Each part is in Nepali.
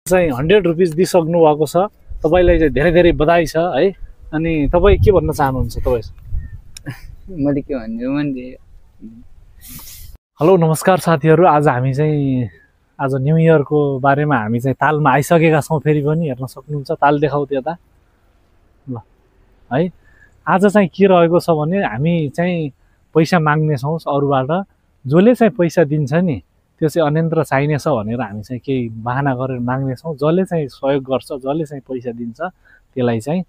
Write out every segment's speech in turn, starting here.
चाहिँ 100 रुपैयाँ दिइसक्नु भएको छ। तपाईलाई चाहिँ धेरै धेरै बधाई छ है। अनि तपाई के भन्न चाहनुहुन्छ तपाई? मैले के भन्छु भने हेलो नमस्कार साथीहरु, आज हामी चाहिँ आज न्यू इयरको बारेमा हामी चाहिँ तालमा आइसकेका छौं। फेरि पनि हेर्न सक्नुहुन्छ, ताल देखाउ त्यता ल है। आज चाहिँ के रहेको छ भने हामी चाहिँ पैसा माग्ने छौं अरूबाट। जसले चाहिँ पैसा दिन्छ नि त्यो चाहिँ अनन्तर चाहिनेछ भनेर हामी चाहिँ केही बहाना गरेर माग्ने छौं। जसले चाहिँ सहयोग गर्छ, जसले चाहिँ पैसा दिन्छ त्यसलाई चाहिँ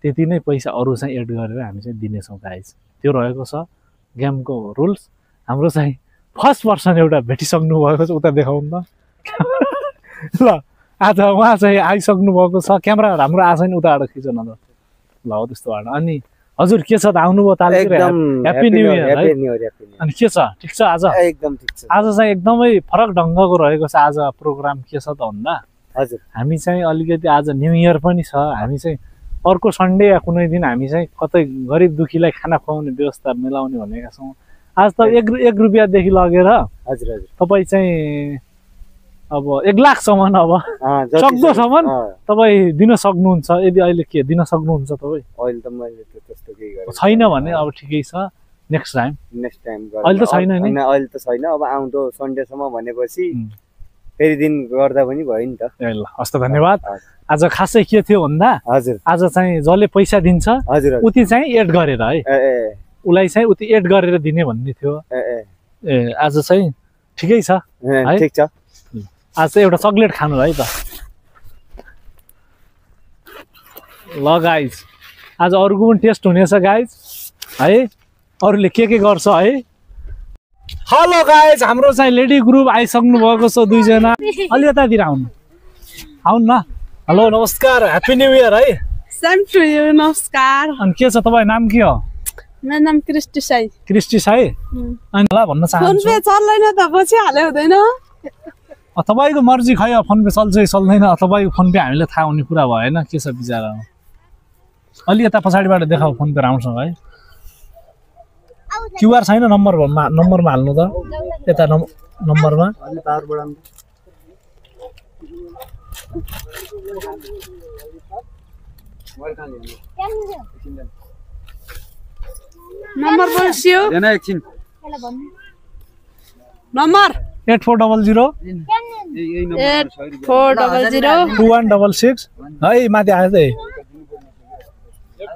त्यति नै पैसा अरु चाहिँ एड गरेर हामी चाहिँ दिने छौं गाइस। त्यो रहेको छ गेमको रुल्स। हाम्रो चाहिँ फर्स्ट पर्सन एउटा भेटिसक्नु भएको छ, उता देखाउनु त ल। आज उहाँ चाहिँ आइसक्नु भएको छ। क्यामेरा राम्रो आछ नि, उताबाट खिच न त ल। हो त्यस्तोबाट। अनि हजुर के छ त, आउनुभयो तालतिर? ह्यापी न्यू इयर है। अनि के छ, ठीक छ? आज एकदम ठीक छ। आज चाहिँ एकदमै फरक ढंगको रहेको छ आज प्रोग्राम। के छ त भन्दा हजुर हामी चाहिँ अलिकति आज न्यू इयर पनि छ। हामी चाहिँ अर्को सन्डे या कुनै दिन हामी चाहिँ कतै गरिब दुखीलाई खाना खुवाउने व्यवस्था मिलाउने भनेका छौं। आज त 1 रुपैयाँ देखि लगेर हजुर हजुर तपाई चाहिँ अब 1 लाख सम्म अब सक्दो सम्म तपाई दिन सक्नुहुन्छ। यदि अहिले के दिन सक्नुहुन्छ तपाई? अहिले त मैले त्यस्तो केही गरेँ छैन भने अब ठिकै छ, नेक्स्ट टाइम गर्नु। अहिले त छैन नि? अहिले त छैन। अब आउँदो सन्डे सम्म भनेपछि फेरि दिन गर्दा पनि भयो नि त। ए ल, हस्त धन्यवाद। आज खासै के थियो भन्दा हजुर आज चाहिँ जसले पैसा दिन्छ हजुर उति चाहिँ एड गरेर है, उलाई चाहिँ उति एड गरेर दिने भन्ने थियो। ए आज चाहिँ ठिकै छ है। ठीक छ। आज चाहिँ एउटा चकलेट खानु है त ल गाइज। आज अरूको पनि टेस्ट हुनेछ गाइज है, अरूले के गर्छ है। हेलो गाइज, हाम्रो चाहिँ लेडी ग्रुप आइसक्नु भएको छ 2 जना। अलि यतातिर आउनु न। हेलो नमस्कार, ह्यापी न्यू इयर है। Same to you. नमस्कार। अनि के छ तपाईँ नाम के हो? मेरो नाम क्रिस्टी साई। क्रिस्टी साई। अनि ल भन्न चाहन्छु, फोन पे चल्दैन त, पछि हाले हुँदैन। तपाईको मर्जी खै, फोन पे चल्छ कि चल्दैन तपाईको फोन पे हामीले थाहा हुने कुरा भएन। के छ बिचारा? अलि यता पछाडिबाट देखाऊ फोन पे राम्रोसँग है। क्यूआर छैन? नम्बरमा हाल्नु त यता नम्बरमा। अलि पावर बढाउनु। नम्बर बोल्सियो हैन एकछिन। नम्बर 8400 8400 2166 है। माथि आयो त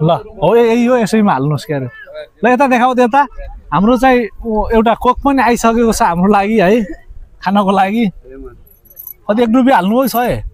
ल। हो यही हो, यसैमा हाल्नुहोस् के अरे। ल यता देखाऊ त यता। हाम्रो चाहिँ एउटा कोक पनि आइसकेको छ हाम्रो लागि है, खानको लागि। कति 1 रुपैयाँ हाल्नु है? 100